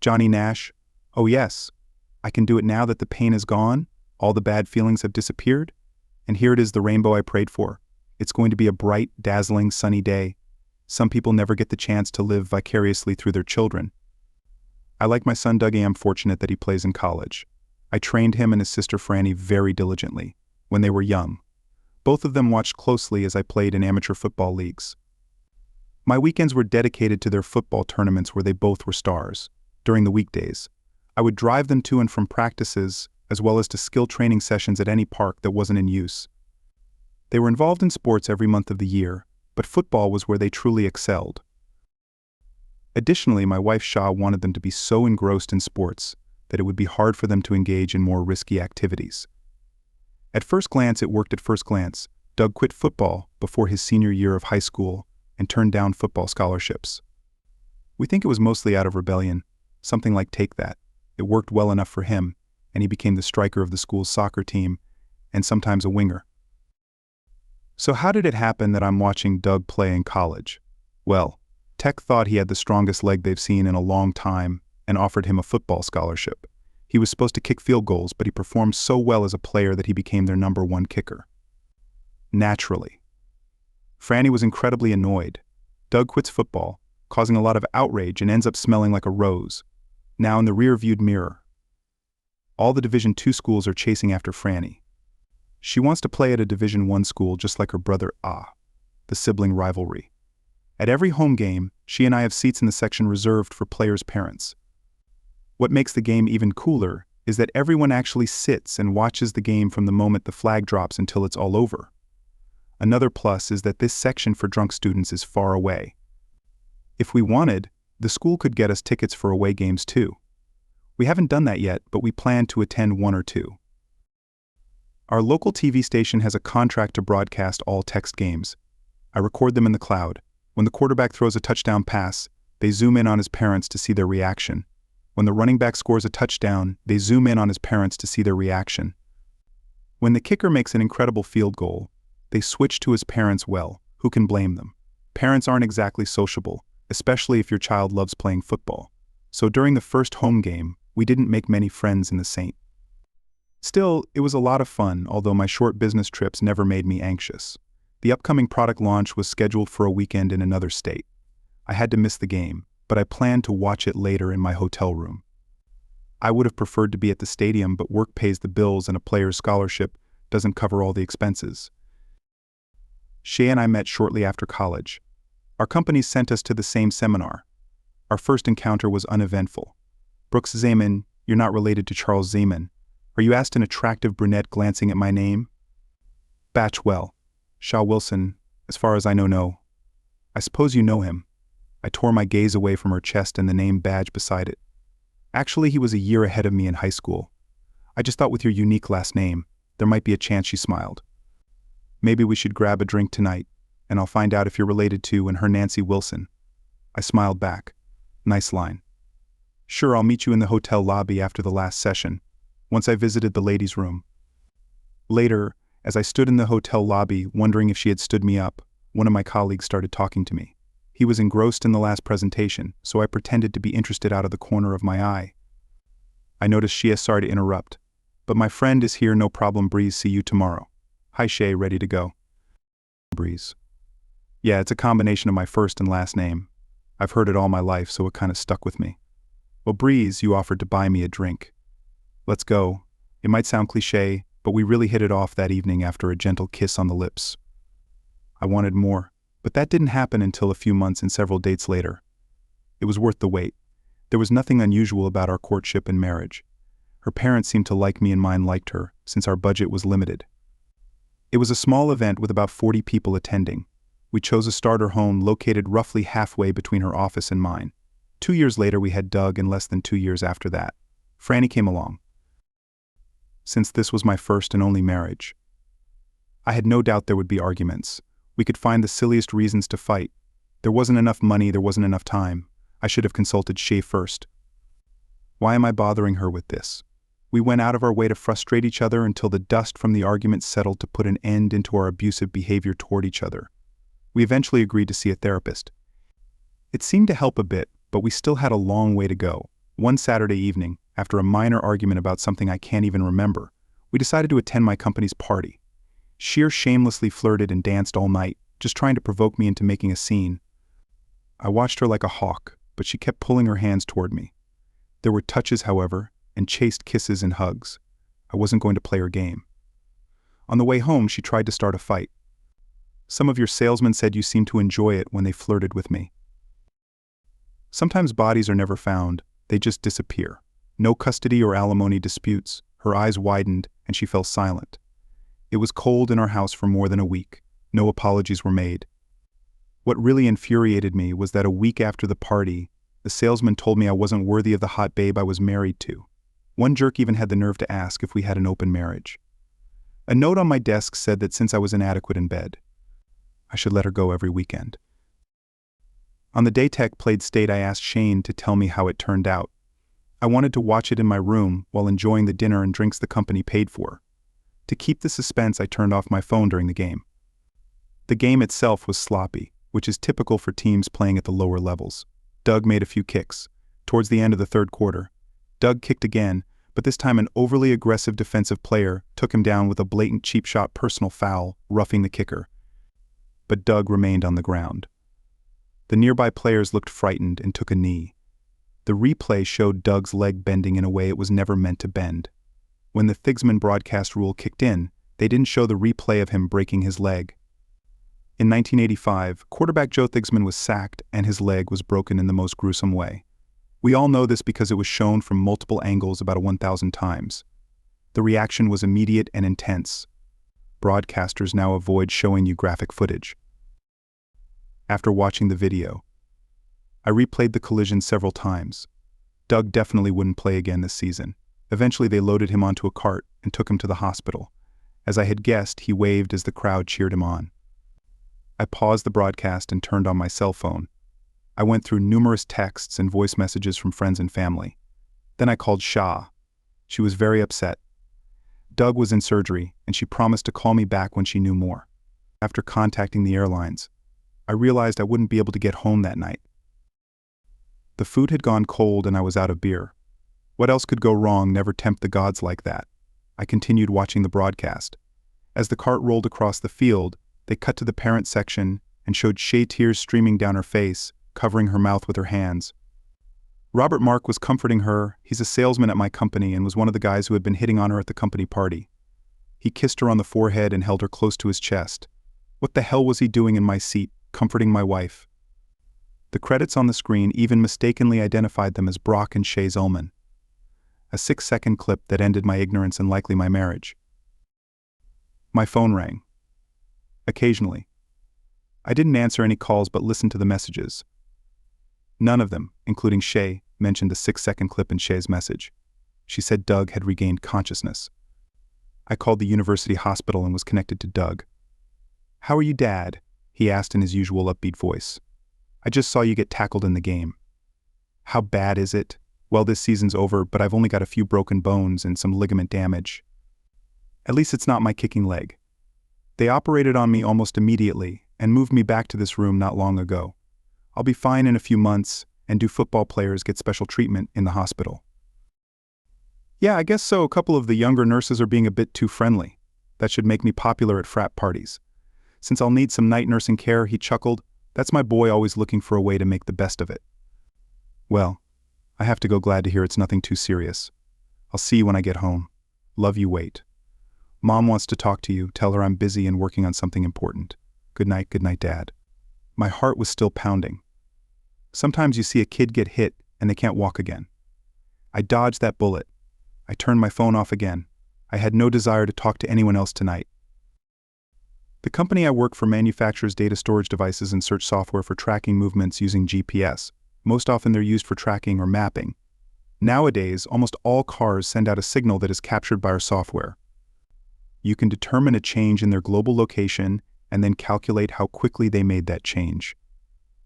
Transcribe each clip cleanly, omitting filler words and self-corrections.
Johnny Nash, oh yes, I can do it now that the pain is gone, all the bad feelings have disappeared, and here it is, the rainbow I prayed for. It's going to be a bright, dazzling, sunny day. Some people never get the chance to live vicariously through their children. I like my son Dougie. I'm fortunate that he plays in college. I trained him and his sister Franny very diligently when they were young. Both of them watched closely as I played in amateur football leagues. My weekends were dedicated to their football tournaments where they both were stars. During the weekdays, I would drive them to and from practices as well as to skill training sessions at any park that wasn't in use. They were involved in sports every month of the year, but football was where they truly excelled. Additionally, my wife Shah wanted them to be so engrossed in sports that it would be hard for them to engage in more risky activities. At first glance, it worked. At first glance, Doug quit football before his senior year of high school and turned down football scholarships. We think it was mostly out of rebellion, something like Take That. It worked well enough for him, and he became the striker of the school's soccer team and sometimes a winger. So how did it happen that I'm watching Doug play in college? Well, Tech thought he had the strongest leg they've seen in a long time and offered him a football scholarship. He was supposed to kick field goals, but he performed so well as a player that he became their #1 kicker. Naturally, Franny was incredibly annoyed. Doug quits football, causing a lot of outrage, and ends up smelling like a rose, now in the rear-viewed mirror. All the Division II schools are chasing after Franny. She wants to play at a Division I school just like her brother the sibling rivalry. At every home game, she and I have seats in the section reserved for players' parents. What makes the game even cooler is that everyone actually sits and watches the game from the moment the flag drops until it's all over. Another plus is that this section for drunk students is far away. If we wanted, the school could get us tickets for away games too. We haven't done that yet, but we plan to attend one or two. Our local TV station has a contract to broadcast all text games. I record them in the cloud. When the quarterback throws a touchdown pass, they zoom in on his parents to see their reaction. When the running back scores a touchdown, they zoom in on his parents to see their reaction. When the kicker makes an incredible field goal, they switch to his parents. Well, who can blame them? Parents aren't exactly sociable, especially if your child loves playing football. So during the first home game, we didn't make many friends in the St. Still, it was a lot of fun, although my short business trips never made me anxious. The upcoming product launch was scheduled for a weekend in another state. I had to miss the game, but I planned to watch it later in my hotel room. I would have preferred to be at the stadium, but work pays the bills and a player's scholarship doesn't cover all the expenses. Shay and I met shortly after college. Our companies sent us to the same seminar. Our first encounter was uneventful. Brooks Zeman, you're not related to Charles Zeman. Are you? Asked an attractive brunette glancing at my name. Batchwell. Shaw Wilson, as far as I know, no. I suppose you know him. I tore my gaze away from her chest and the name badge beside it. Actually, he was a year ahead of me in high school. I just thought with your unique last name, there might be a chance. She smiled. Maybe we should grab a drink tonight, and I'll find out if you're related to and her Nancy Wilson. I smiled back. Nice line. Sure, I'll meet you in the hotel lobby after the last session, once I visited the ladies' room. Later, as I stood in the hotel lobby wondering if she had stood me up, one of my colleagues started talking to me. He was engrossed in the last presentation, so I pretended to be interested out of the corner of my eye. I noticed she is sorry to interrupt, but my friend is here, no problem. Breeze, see you tomorrow. Hi Shay, ready to go. Breeze. Yeah, it's a combination of my first and last name. I've heard it all my life, so it kind of stuck with me. Well, Breeze, you offered to buy me a drink. Let's go. It might sound cliche, but we really hit it off that evening after a gentle kiss on the lips. I wanted more, but that didn't happen until a few months and several dates later. It was worth the wait. There was nothing unusual about our courtship and marriage. Her parents seemed to like me and mine liked her, since our budget was limited. It was a small event with about 40 people attending. We chose a starter home located roughly halfway between her office and mine. 2 years later we had Doug, and less than 2 years after that, Franny came along. Since this was my first and only marriage, I had no doubt there would be arguments. We could find the silliest reasons to fight. There wasn't enough money, there wasn't enough time. I should have consulted Shay first. Why am I bothering her with this? We went out of our way to frustrate each other until the dust from the argument settled to put an end into our abusive behavior toward each other. We eventually agreed to see a therapist. It seemed to help a bit, but we still had a long way to go. One Saturday evening, after a minor argument about something I can't even remember, we decided to attend my company's party. She shamelessly flirted and danced all night, just trying to provoke me into making a scene. I watched her like a hawk, but she kept pulling her hands toward me. There were touches, however, and chaste kisses and hugs. I wasn't going to play her game. On the way home, she tried to start a fight. Some of your salesmen said you seemed to enjoy it when they flirted with me. Sometimes bodies are never found, they just disappear. No custody or alimony disputes. Her eyes widened, and she fell silent. It was cold in our house for more than a week. No apologies were made. What really infuriated me was that a week after the party, the salesman told me I wasn't worthy of the hot babe I was married to. One jerk even had the nerve to ask if we had an open marriage. A note on my desk said that since I was inadequate in bed, I should let her go every weekend. On the day Tech played state, I asked Shane to tell me how it turned out. I wanted to watch it in my room while enjoying the dinner and drinks the company paid for. To keep the suspense, I turned off my phone during the game. The game itself was sloppy, which is typical for teams playing at the lower levels. Doug made a few kicks. Towards the end of the third quarter, Doug kicked again, but this time an overly aggressive defensive player took him down with a blatant cheap shot personal foul, roughing the kicker. But Doug remained on the ground. The nearby players looked frightened and took a knee. The replay showed Doug's leg bending in a way it was never meant to bend. When the Thigsman broadcast rule kicked in, they didn't show the replay of him breaking his leg. In 1985, quarterback Joe Thigsman was sacked and his leg was broken in the most gruesome way. We all know this because it was shown from multiple angles about 1,000 times. The reaction was immediate and intense. Broadcasters now avoid showing you graphic footage. After watching the video, I replayed the collision several times. Doug definitely wouldn't play again this season. Eventually they loaded him onto a cart and took him to the hospital. As I had guessed, he waved as the crowd cheered him on. I paused the broadcast and turned on my cell phone. I went through numerous texts and voice messages from friends and family. Then I called Shah. She was very upset. Doug was in surgery, and she promised to call me back when she knew more. After contacting the airlines, I realized I wouldn't be able to get home that night. The food had gone cold and I was out of beer. What else could go wrong? Never tempt the gods like that. I continued watching the broadcast. As the cart rolled across the field, they cut to the parent section and showed Shay tears streaming down her face, covering her mouth with her hands. Robert Mark was comforting her. He's a salesman at my company and was one of the guys who had been hitting on her at the company party. He kissed her on the forehead and held her close to his chest. What the hell was he doing in my seat, comforting my wife? The credits on the screen even mistakenly identified them as Brock and Shay Ullman. A 6-second clip that ended my ignorance and likely my marriage. My phone rang. Occasionally. I didn't answer any calls but listened to the messages. None of them, including Shay, mentioned the 6-second clip in Shay's message. She said Doug had regained consciousness. I called the university hospital and was connected to Doug. "How are you, Dad?" he asked in his usual upbeat voice. "I just saw you get tackled in the game." "How bad is it?" "Well, this season's over, but I've only got a few broken bones and some ligament damage. At least it's not my kicking leg. They operated on me almost immediately and moved me back to this room not long ago. I'll be fine in a few months, and do football players get special treatment in the hospital?" "Yeah, I guess so. A couple of the younger nurses are being a bit too friendly. That should make me popular at frat parties. Since I'll need some night nursing care," he chuckled. "That's my boy always looking for a way to make the best of it." "Well, I have to go. Glad to hear it's nothing too serious. I'll see you when I get home. Love you, wait. Mom wants to talk to you. Tell her I'm busy and working on something important. Good night, Dad." My heart was still pounding. Sometimes you see a kid get hit and they can't walk again. I dodged that bullet. I turned my phone off again. I had no desire to talk to anyone else tonight. The company I work for manufactures data storage devices and search software for tracking movements using GPS. Most often they're used for tracking or mapping. Nowadays, almost all cars send out a signal that is captured by our software. You can determine a change in their global location and then calculate how quickly they made that change.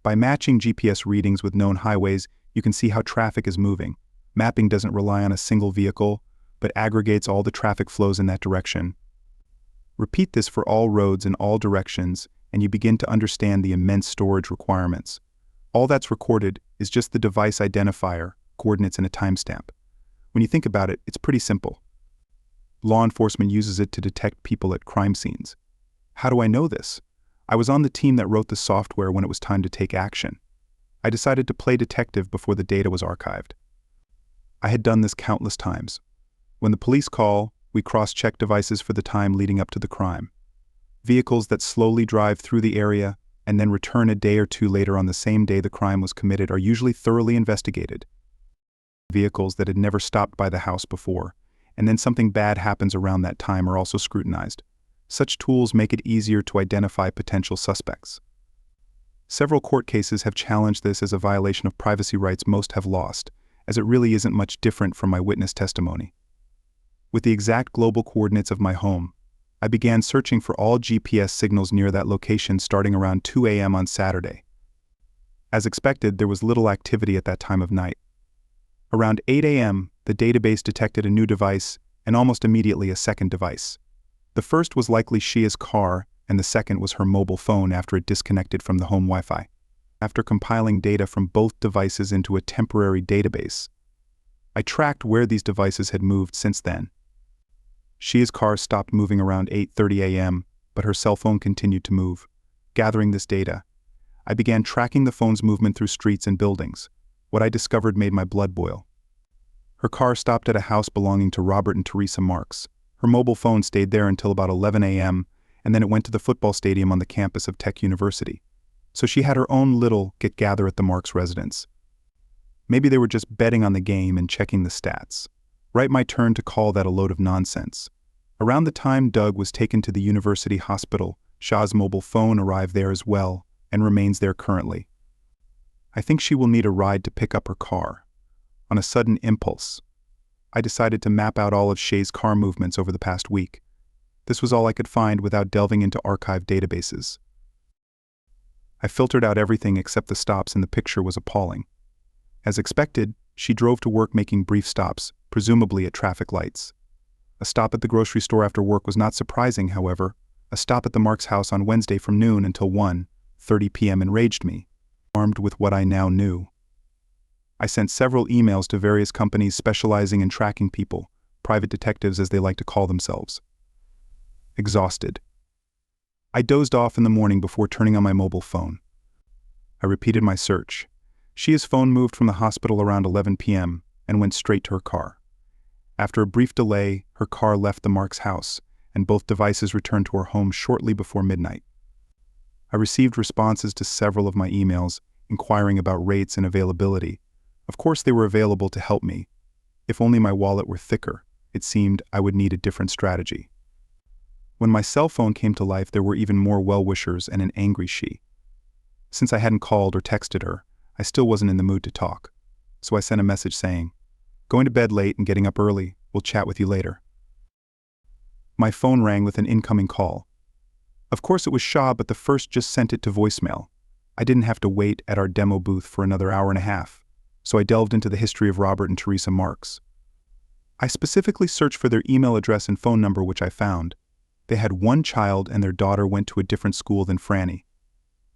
By matching GPS readings with known highways, you can see how traffic is moving. Mapping doesn't rely on a single vehicle, but aggregates all the traffic flows in that direction. Repeat this for all roads in all directions, and you begin to understand the immense storage requirements. All that's recorded is just the device identifier, coordinates, and a timestamp. When you think about it, it's pretty simple. Law enforcement uses it to detect people at crime scenes. How do I know this? I was on the team that wrote the software when it was time to take action. I decided to play detective before the data was archived. I had done this countless times. When the police call, we cross-check devices for the time leading up to the crime. Vehicles that slowly drive through the area and then return a day or two later on the same day the crime was committed are usually thoroughly investigated. Vehicles that had never stopped by the house before, and then something bad happens around that time, are also scrutinized. Such tools make it easier to identify potential suspects. Several court cases have challenged this as a violation of privacy rights most have lost, as it really isn't much different from my witness testimony. With the exact global coordinates of my home, I began searching for all GPS signals near that location starting around 2 a.m. on Saturday. As expected, there was little activity at that time of night. Around 8 a.m., the database detected a new device and almost immediately a second device. The first was likely Shia's car, and the second was her mobile phone after it disconnected from the home Wi-Fi. After compiling data from both devices into a temporary database, I tracked where these devices had moved since then. Shia's car stopped moving around 8:30 a.m., but her cell phone continued to move. Gathering this data, I began tracking the phone's movement through streets and buildings. What I discovered made my blood boil. Her car stopped at a house belonging to Robert and Teresa Marks. Her mobile phone stayed there until about 11 a.m., and then it went to the football stadium on the campus of Tech University. So she had her own little get-gather at the Marks residence. Maybe they were just betting on the game and checking the stats. Right, my turn to call that a load of nonsense. Around the time Doug was taken to the university hospital, Shah's mobile phone arrived there as well and remains there currently. I think she will need a ride to pick up her car. On a sudden impulse, I decided to map out all of Shay's car movements over the past week. This was all I could find without delving into archived databases. I filtered out everything except the stops, and the picture was appalling. As expected, she drove to work making brief stops, presumably at traffic lights. A stop at the grocery store after work was not surprising, however. A stop at the Marks house on Wednesday from noon until 1:30 p.m. enraged me. Armed with what I now knew, I sent several emails to various companies specializing in tracking people, private detectives as they like to call themselves. Exhausted, I dozed off in the morning before turning on my mobile phone. I repeated my search. Shia's phone moved from the hospital around 11 p.m. and went straight to her car. After a brief delay, her car left the Marks house, and both devices returned to her home shortly before midnight. I received responses to several of my emails, inquiring about rates and availability. Of course, they were available to help me. If only my wallet were thicker, it seemed I would need a different strategy. When my cell phone came to life, there were even more well-wishers and an angry Shi. Since I hadn't called or texted her, I still wasn't in the mood to talk. So I sent a message saying, "Going to bed late and getting up early, we'll chat with you later." My phone rang with an incoming call. Of course it was Shah, but the first just sent it to voicemail. I didn't have to wait at our demo booth for another hour and a half, so I delved into the history of Robert and Teresa Marks. I specifically searched for their email address and phone number, which I found. They had one child and their daughter went to a different school than Franny.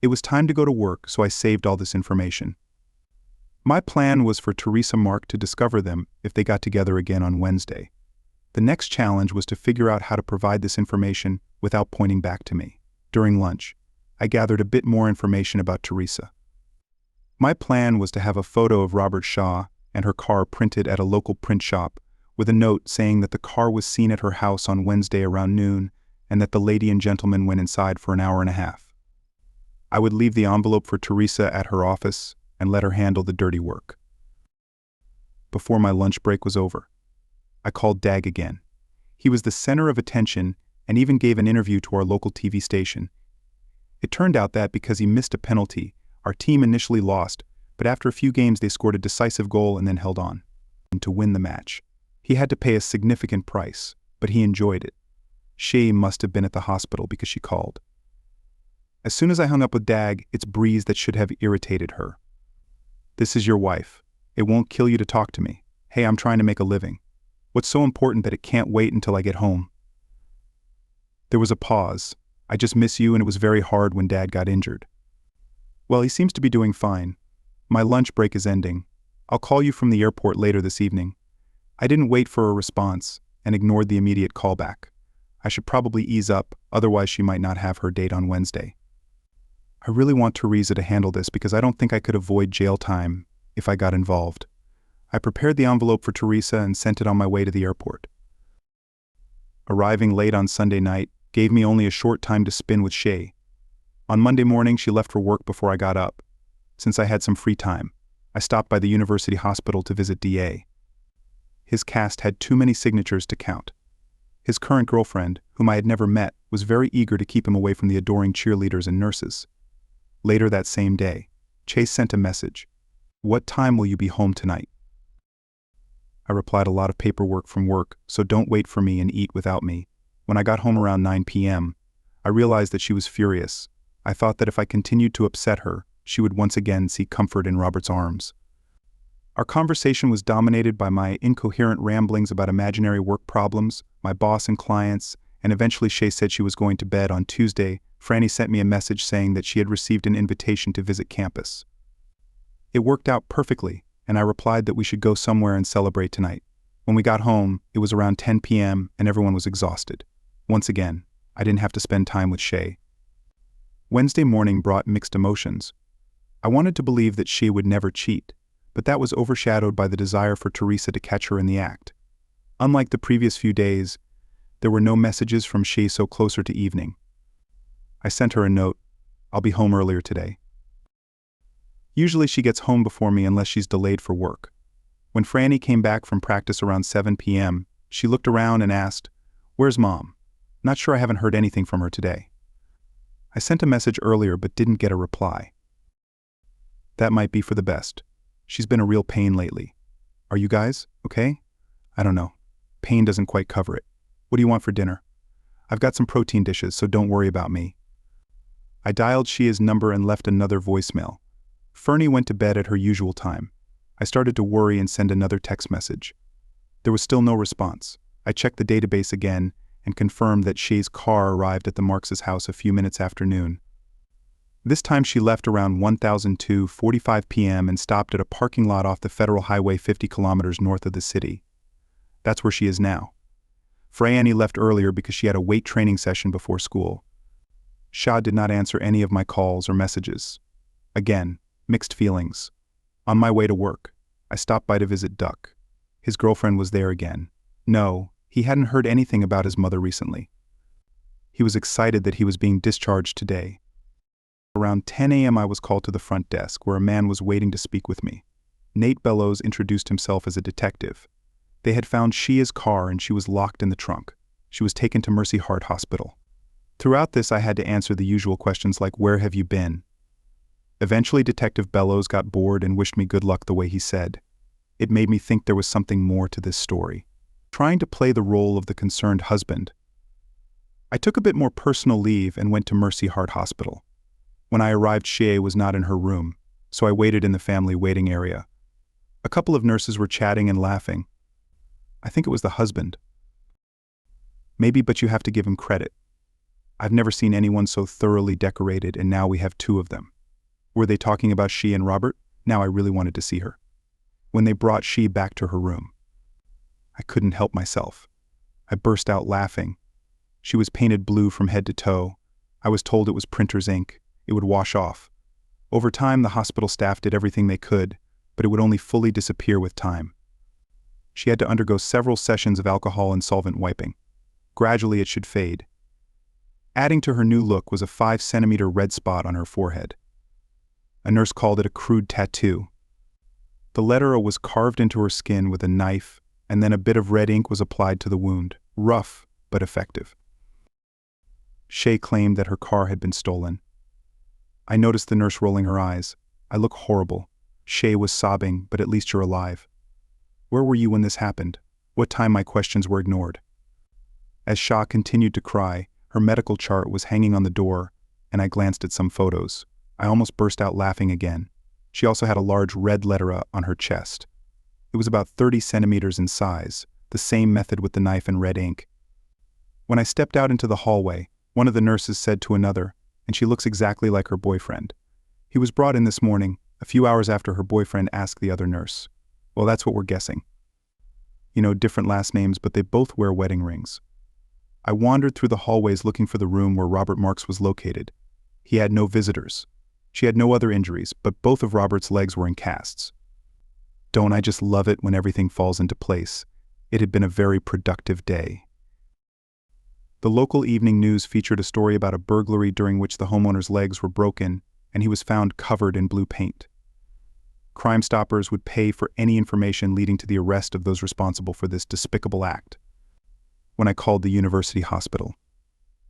It was time to go to work, so I saved all this information. My plan was for Teresa Mark to discover them if they got together again on Wednesday. The next challenge was to figure out how to provide this information without pointing back to me. During lunch, I gathered a bit more information about Teresa. My plan was to have a photo of Robert Shah and her car printed at a local print shop with a note saying that the car was seen at her house on Wednesday around noon and that the lady and gentleman went inside for an hour and a half. I would leave the envelope for Teresa at her office and let her handle the dirty work. Before my lunch break was over, I called Dag again. He was the center of attention and even gave an interview to our local TV station. It turned out that because he missed a penalty, our team initially lost, but after a few games they scored a decisive goal and then held on. And to win the match, he had to pay a significant price, but he enjoyed it. She must have been at the hospital because she called. As soon as I hung up with Dag, it's Breeze that should have irritated her. "This is your wife. It won't kill you to talk to me. Hey, I'm trying to make a living. What's so important that it can't wait until I get home?" There was a pause. "I just miss you, and it was very hard when Dad got injured." "Well, he seems to be doing fine. My lunch break is ending. I'll call you from the airport later this evening. I didn't wait for a response and ignored the immediate callback. I should probably ease up, otherwise she might not have her date on Wednesday. I really want Teresa to handle this because I don't think I could avoid jail time if I got involved. I prepared the envelope for Teresa and sent it on my way to the airport. Arriving late on Sunday night gave me only a short time to spin with Shay. On Monday morning, she left for work before I got up. Since I had some free time, I stopped by the university hospital to visit DA. His cast had too many signatures to count. His current girlfriend, whom I had never met, was very eager to keep him away from the adoring cheerleaders and nurses. Later that same day, Chase sent a message. "What time will you be home tonight?" I replied, "A lot of paperwork from work, so don't wait for me and eat without me." When I got home around 9 p.m., I realized that she was furious. I thought that if I continued to upset her, she would once again seek comfort in Robert's arms. Our conversation was dominated by my incoherent ramblings about imaginary work problems, my boss and clients, and eventually Shay said she was going to bed. On Tuesday, Franny sent me a message saying that she had received an invitation to visit campus. It worked out perfectly, and I replied that we should go somewhere and celebrate tonight. When we got home, it was around 10 p.m. and everyone was exhausted. Once again, I didn't have to spend time with Shay. Wednesday morning brought mixed emotions. I wanted to believe that Shay would never cheat, but that was overshadowed by the desire for Teresa to catch her in the act. Unlike the previous few days, there were no messages from Shay so closer to evening. I sent her a note. "I'll be home earlier today." Usually she gets home before me unless she's delayed for work. When Franny came back from practice around 7 p.m., she looked around and asked, "Where's Mom? Not sure, I haven't heard anything from her today." I sent a message earlier but didn't get a reply. That might be for the best. She's been a real pain lately. Are you guys okay? I don't know. Pain doesn't quite cover it. What do you want for dinner? I've got some protein dishes, so don't worry about me. I dialed Shia's number and left another voicemail. Fernie went to bed at her usual time. I started to worry and send another text message. There was still no response. I checked the database again and confirmed that Shay's car arrived at the Marks' house a few minutes after noon. This time she left around 1:45 p.m. and stopped at a parking lot off the Federal Highway 50 kilometers north of the city. That's where she is now. Franny left earlier because she had a weight training session before school. Shah did not answer any of my calls or messages. Again, mixed feelings. On my way to work, I stopped by to visit Duck. His girlfriend was there again. No, he hadn't heard anything about his mother recently. He was excited that he was being discharged today. Around 10 a.m. I was called to the front desk where a man was waiting to speak with me. Nate Bellows introduced himself as a detective. They had found Shia's car and she was locked in the trunk. She was taken to Mercy Heart Hospital. Throughout this I had to answer the usual questions like, "Where have you been?" Eventually Detective Bellows got bored and wished me good luck the way he said. It made me think there was something more to this story. Trying to play the role of the concerned husband, I took a bit more personal leave and went to Mercy Heart Hospital. When I arrived, Shea was not in her room, so I waited in the family waiting area. A couple of nurses were chatting and laughing. I think it was the husband. Maybe, but you have to give him credit. I've never seen anyone so thoroughly decorated, and now we have two of them. Were they talking about she and Robert? Now I really wanted to see her. When they brought she back to her room, I couldn't help myself. I burst out laughing. She was painted blue from head to toe. I was told it was printer's ink. It would wash off. Over time, the hospital staff did everything they could, but it would only fully disappear with time. She had to undergo several sessions of alcohol and solvent wiping. Gradually, it should fade. Adding to her new look was a 5-centimeter red spot on her forehead. A nurse called it a crude tattoo. The letter O was carved into her skin with a knife, and then a bit of red ink was applied to the wound. Rough, but effective. Shay claimed that her car had been stolen. I noticed the nurse rolling her eyes. I look horrible. Shay was sobbing, but at least you're alive. Where were you when this happened? What time? My questions were ignored. As Shah continued to cry, her medical chart was hanging on the door, and I glanced at some photos. I almost burst out laughing again. She also had a large red letter A on her chest. It was about 30 centimeters in size, the same method with the knife and red ink. When I stepped out into the hallway, one of the nurses said to another, "And she looks exactly like her boyfriend. He was brought in this morning, a few hours after her boyfriend asked the other nurse. Well, that's what we're guessing. Different last names, but they both wear wedding rings. I wandered through the hallways looking for the room where Robert Marks was located. He had no visitors. She had no other injuries, but both of Robert's legs were in casts. Don't I just love it when everything falls into place? It had been a very productive day. The local evening news featured a story about a burglary during which the homeowner's legs were broken and he was found covered in blue paint. Crime Stoppers would pay for any information leading to the arrest of those responsible for this despicable act. When I called the university hospital,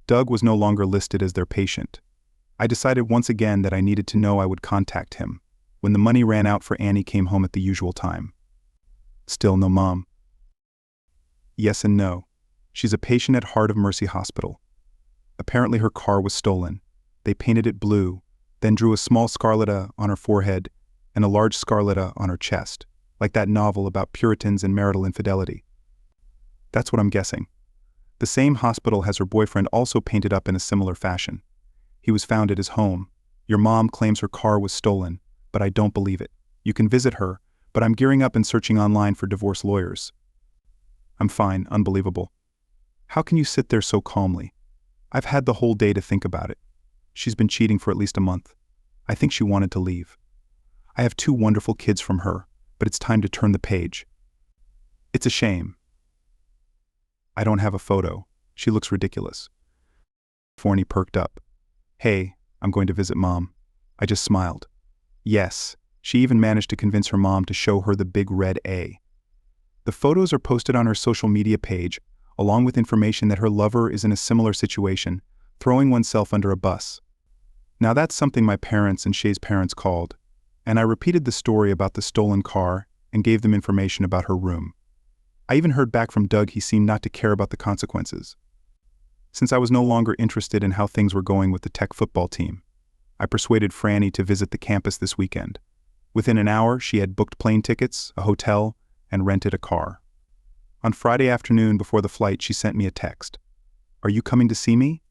Doug was no longer listed as their patient. I decided once again that I needed to know I would contact him. When the money ran out for Annie came home at the usual time. Still no mom. Yes and no. She's a patient at Heart of Mercy Hospital. Apparently her car was stolen. They painted it blue, then drew a small scarletta on her forehead and a large scarletta on her chest, like that novel about Puritans and marital infidelity. That's what I'm guessing. The same hospital has her boyfriend also painted up in a similar fashion. He was found at his home. Your mom claims her car was stolen, but I don't believe it. You can visit her, but I'm gearing up and searching online for divorce lawyers. I'm fine, unbelievable. How can you sit there so calmly? I've had the whole day to think about it. She's been cheating for at least a month. I think she wanted to leave. I have 2 wonderful kids from her, but it's time to turn the page. It's a shame. I don't have a photo. She looks ridiculous. Forney perked up. Hey, I'm going to visit Mom. I just smiled. Yes, she even managed to convince her mom to show her the big red A. The photos are posted on her social media page, along with information that her lover is in a similar situation, throwing oneself under a bus. Now that's something my parents and Shay's parents called, and I repeated the story about the stolen car and gave them information about her room. I even heard back from Doug he seemed not to care about the consequences. Since I was no longer interested in how things were going with the tech football team, I persuaded Franny to visit the campus this weekend. Within an hour, she had booked plane tickets, a hotel, and rented a car. On Friday afternoon before the flight, she sent me a text. Are you coming to see me?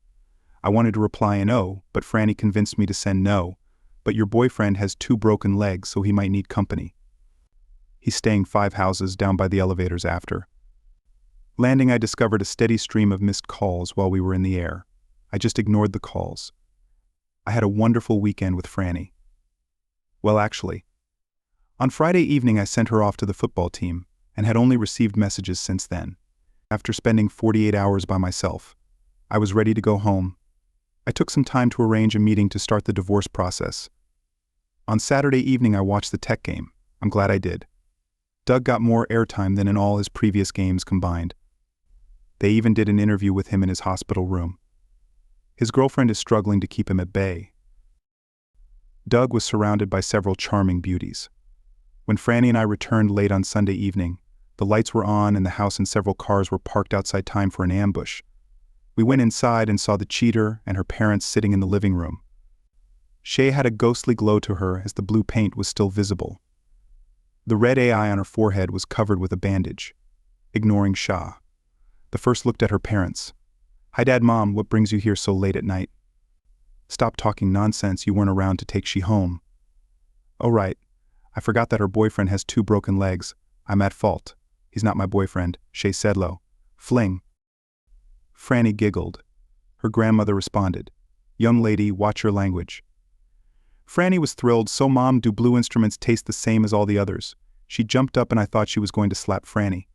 I wanted to reply no, but Franny convinced me to send no, but your boyfriend has 2 broken legs, so he might need company. He's staying 5 houses down by the elevators after. Landing, I discovered a steady stream of missed calls while we were in the air. I just ignored the calls. I had a wonderful weekend with Franny. Well, actually, on Friday evening I sent her off to the football team and had only received messages since then. After spending 48 hours by myself, I was ready to go home. I took some time to arrange a meeting to start the divorce process. On Saturday evening I watched the Tech game. I'm glad I did. Doug got more airtime than in all his previous games combined. They even did an interview with him in his hospital room. His girlfriend is struggling to keep him at bay. Doug was surrounded by several charming beauties. When Franny and I returned late on Sunday evening, the lights were on and the house and several cars were parked outside time for an ambush. We went inside and saw the cheater and her parents sitting in the living room. Shay had a ghostly glow to her as the blue paint was still visible. The red AI on her forehead was covered with a bandage. Ignoring Shah, the first looked at her parents. Hi Dad, Mom, what brings you here so late at night? Stop talking nonsense, you weren't around to take she home. Oh right, I forgot that her boyfriend has 2 broken legs. I'm at fault. He's not my boyfriend, Shay said low. Fling. Franny giggled. Her grandmother responded. Young lady, watch your language. Franny was thrilled. So Mom, do blue instruments taste the same as all the others? She jumped up and I thought she was going to slap Franny.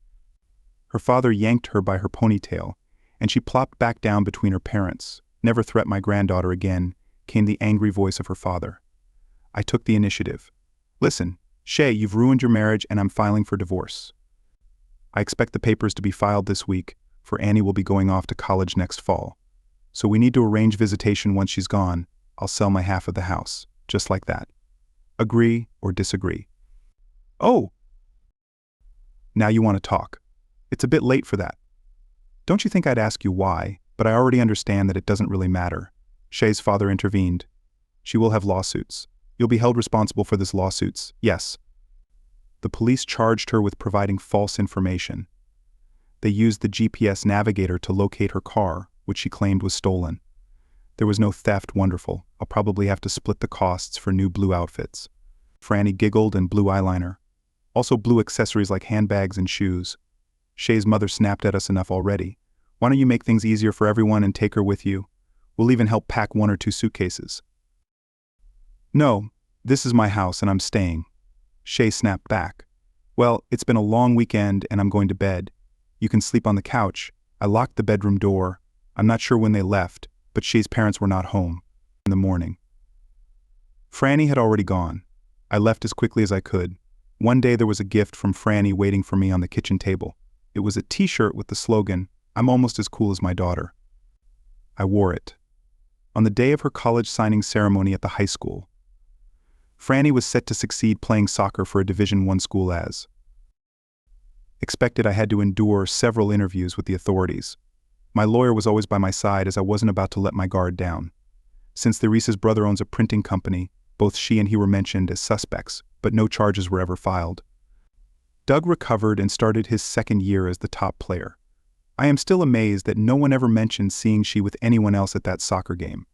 Her father yanked her by her ponytail, and she plopped back down between her parents. Never threat my granddaughter again, came the angry voice of her father. I took the initiative. Listen, Shay, you've ruined your marriage and I'm filing for divorce. I expect the papers to be filed this week, for Annie will be going off to college next fall. So we need to arrange visitation once she's gone. I'll sell my half of the house, just like that. Agree or disagree? Oh! Now you want to talk. It's a bit late for that. Don't you think I'd ask you why, but I already understand that it doesn't really matter. Shay's father intervened. She will have lawsuits. You'll be held responsible for this lawsuits, yes. The police charged her with providing false information. They used the GPS navigator to locate her car, which she claimed was stolen. There was no theft, wonderful. I'll probably have to split the costs for new blue outfits. Franny giggled and blew eyeliner. Also blue accessories like handbags and shoes. Shay's mother snapped at us enough already. Why don't you make things easier for everyone and take her with you? We'll even help pack 1 or 2 suitcases. No, this is my house and I'm staying. Shay snapped back. Well, it's been a long weekend and I'm going to bed. You can sleep on the couch. I locked the bedroom door. I'm not sure when they left, but Shay's parents were not home in the morning. Franny had already gone. I left as quickly as I could. One day there was a gift from Franny waiting for me on the kitchen table. It was a t-shirt with the slogan, "I'm almost as cool as my daughter." I wore it. On the day of her college signing ceremony at the high school, Franny was set to succeed playing soccer for a Division I school as expected. I had to endure several interviews with the authorities. My lawyer was always by my side as I wasn't about to let my guard down. Since Theresa's brother owns a printing company, both she and he were mentioned as suspects, but no charges were ever filed. Doug recovered and started his second year as the top player. I am still amazed that no one ever mentioned seeing she with anyone else at that soccer game.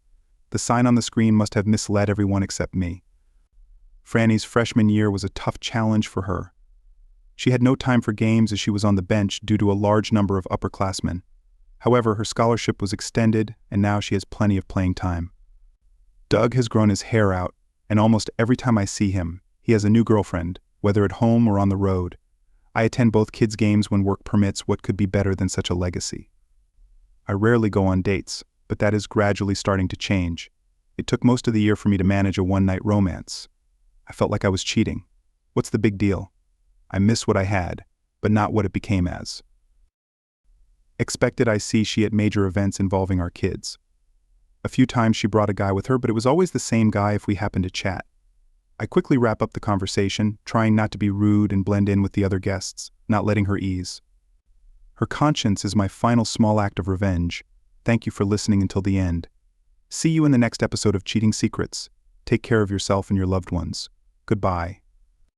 The sign on the screen must have misled everyone except me. Franny's freshman year was a tough challenge for her. She had no time for games as she was on the bench due to a large number of upperclassmen. However, her scholarship was extended and now she has plenty of playing time. Doug has grown his hair out, and almost every time I see him, he has a new girlfriend, whether at home or on the road. I attend both kids' games when work permits. What could be better than such a legacy? I rarely go on dates, but that is gradually starting to change. It took most of the year for me to manage a one-night romance. I felt like I was cheating. What's the big deal? I miss what I had, but not what it became as. Expected I see she at major events involving our kids. A few times she brought a guy with her, but it was always the same guy if we happened to chat. I quickly wrap up the conversation, trying not to be rude and blend in with the other guests, not letting her ease. Her conscience is my final small act of revenge. Thank you for listening until the end. See you in the next episode of Cheating Secrets. Take care of yourself and your loved ones. Goodbye.